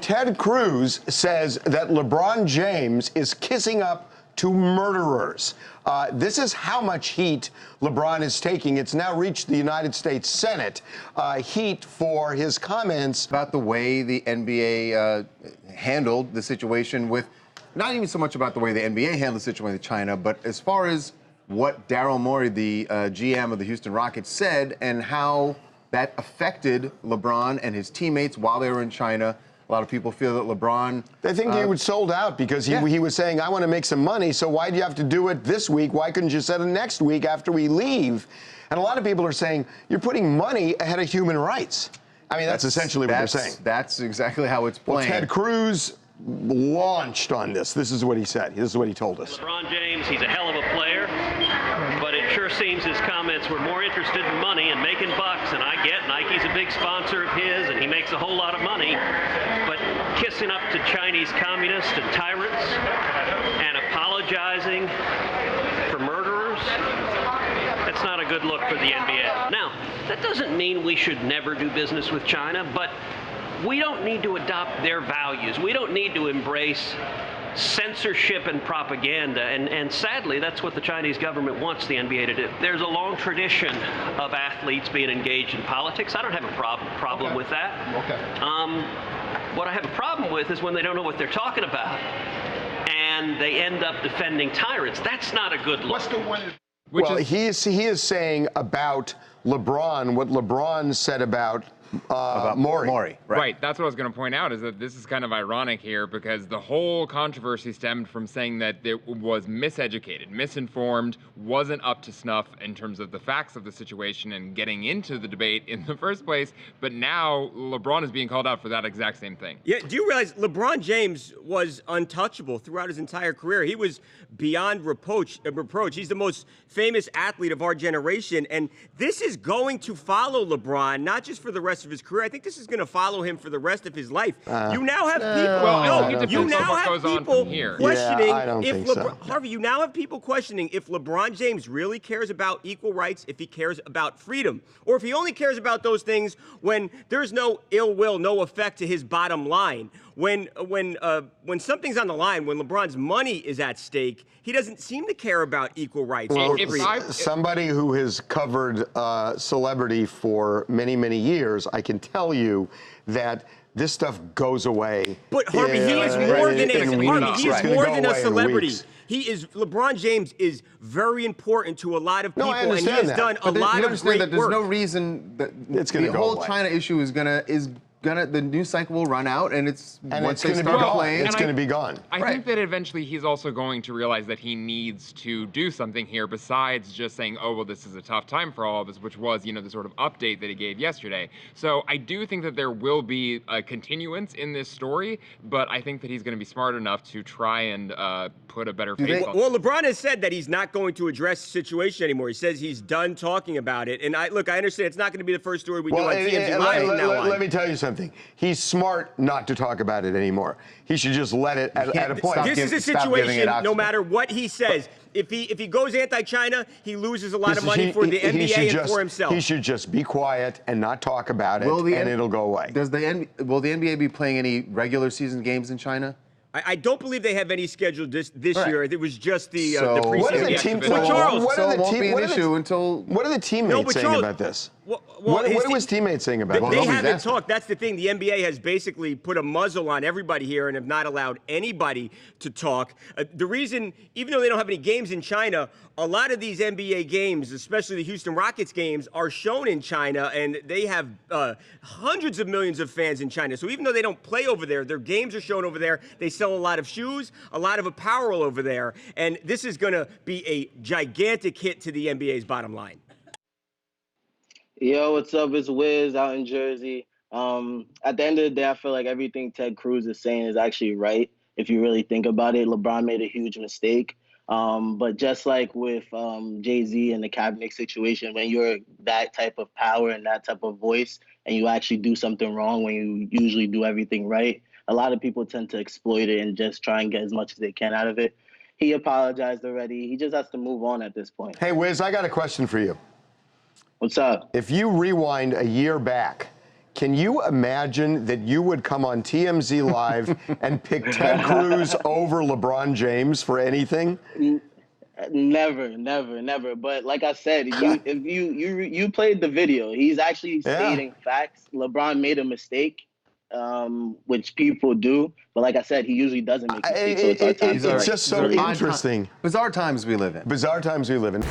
Ted Cruz says that LeBron James is kissing up to murderers. This is how much heat LeBron is taking. It's now reached the United States Senate, heat for his comments about the way the NBA handled the situation with, not even so much about the way the NBA handled the situation with China, but as far as what Daryl Morey, the GM of the Houston Rockets, said and how that affected LeBron and his teammates while they were in China. A lot of people feel that LeBron... They think he was sold out because he was saying, I want to make some money, so why do you have to do it this week? Why couldn't you set it next week after we leave? And a lot of people are saying, you're putting money ahead of human rights. I mean, that's essentially what they're saying. That's exactly how it's playing. Well, Ted Cruz launched on this. This is what he said. This is what he told us. LeBron James, he's a hell of a player, but it sure seems his comments were more interested in money and making bucks, and I get Nike's a big sponsor of his, and he makes a whole lot of money, but kissing up to Chinese communists and tyrants and apologizing for murderers, that's not a good look for the NBA. Now, that doesn't mean we should never do business with China, but we don't need to adopt their values. We don't need to embrace censorship and propaganda, and sadly, that's what the Chinese government wants the NBA to do. There's a long tradition of athletes being engaged in politics. I don't have a problem with that. What I have a problem with is when they don't know what they're talking about, and they end up defending tyrants. That's not a good look. What's the one? Well, he is saying about LeBron what LeBron said about Morey. Right. That's what I was going to point out, is that this is kind of ironic here, because the whole controversy stemmed from saying that it was miseducated, misinformed, wasn't up to snuff in terms of the facts of the situation and getting into the debate in the first place. But now LeBron is being called out for that exact same thing. Yeah. Do you realize LeBron James was untouchable throughout his entire career? He was beyond reproach. He's the most famous athlete of our generation, and this is going to follow LeBron, not just for the rest of his career. I think this is going to follow him for the rest of his life. You now have people. You now have people questioning if LeBron. Harvey, you now have people questioning if LeBron James really cares about equal rights, if he cares about freedom, or if he only cares about those things when there's no ill will, no effect to his bottom line. When something's on the line, when LeBron's money is at stake, he doesn't seem to care about equal rights or freedom. Somebody who has covered celebrity for many, many years, I can tell you that this stuff goes away. But Harvey, he is more than a celebrity. LeBron James is very important to a lot of people, and he has done a lot of great work. There's no reason that the whole China issue is gonna the news cycle will run out, and it's going to be gone. I think that eventually he's also going to realize that he needs to do something here besides just saying, oh, well, this is a tough time for all of us, which was, the sort of update that he gave yesterday. So I do think that there will be a continuance in this story, but I think that he's going to be smart enough to try and put a better face on it. Well, LeBron has said that he's not going to address the situation anymore. He says he's done talking about it. And I understand it's not going to be the first story we do on TMZ-LIVE from now on. Let me tell you something. He's smart not to talk about it anymore. He should just let it at a point. This is a situation, no matter what he says, if he goes anti-China, he loses a lot of money for the NBA and for himself. He should just be quiet and not talk about it, and it'll go away. Will the NBA be playing any regular season games in China? I don't believe they have any scheduled this year. It was just the preseason. What are the teammates saying about this? What are his teammates saying about it? They haven't talked. That's the thing. The NBA has basically put a muzzle on everybody here and have not allowed anybody to talk. The reason, even though they don't have any games in China, a lot of these NBA games, especially the Houston Rockets games, are shown in China, and they have hundreds of millions of fans in China. So even though they don't play over there, their games are shown over there. They sell a lot of shoes, a lot of apparel over there, and this is going to be a gigantic hit to the NBA's bottom line. Yo, what's up? It's Wiz out in Jersey. At the end of the day, I feel like everything Ted Cruz is saying is actually right. If you really think about it, LeBron made a huge mistake. But just like with Jay-Z and the Kaepernick situation, when you're that type of power and that type of voice, and you actually do something wrong when you usually do everything right, a lot of people tend to exploit it and just try and get as much as they can out of it. He apologized already. He just has to move on at this point. Hey, Wiz, I got a question for you. What's up? If you rewind a year back Can you imagine that you would come on TMZ Live and pick Ted Cruz over LeBron James for anything? Never. But like I said, if you played the video, he's actually stating facts. LeBron made a mistake, which people do. But like I said, he usually doesn't make mistakes. So it's our time. It's just so interesting. Bizarre times we live in. Bizarre times we live in.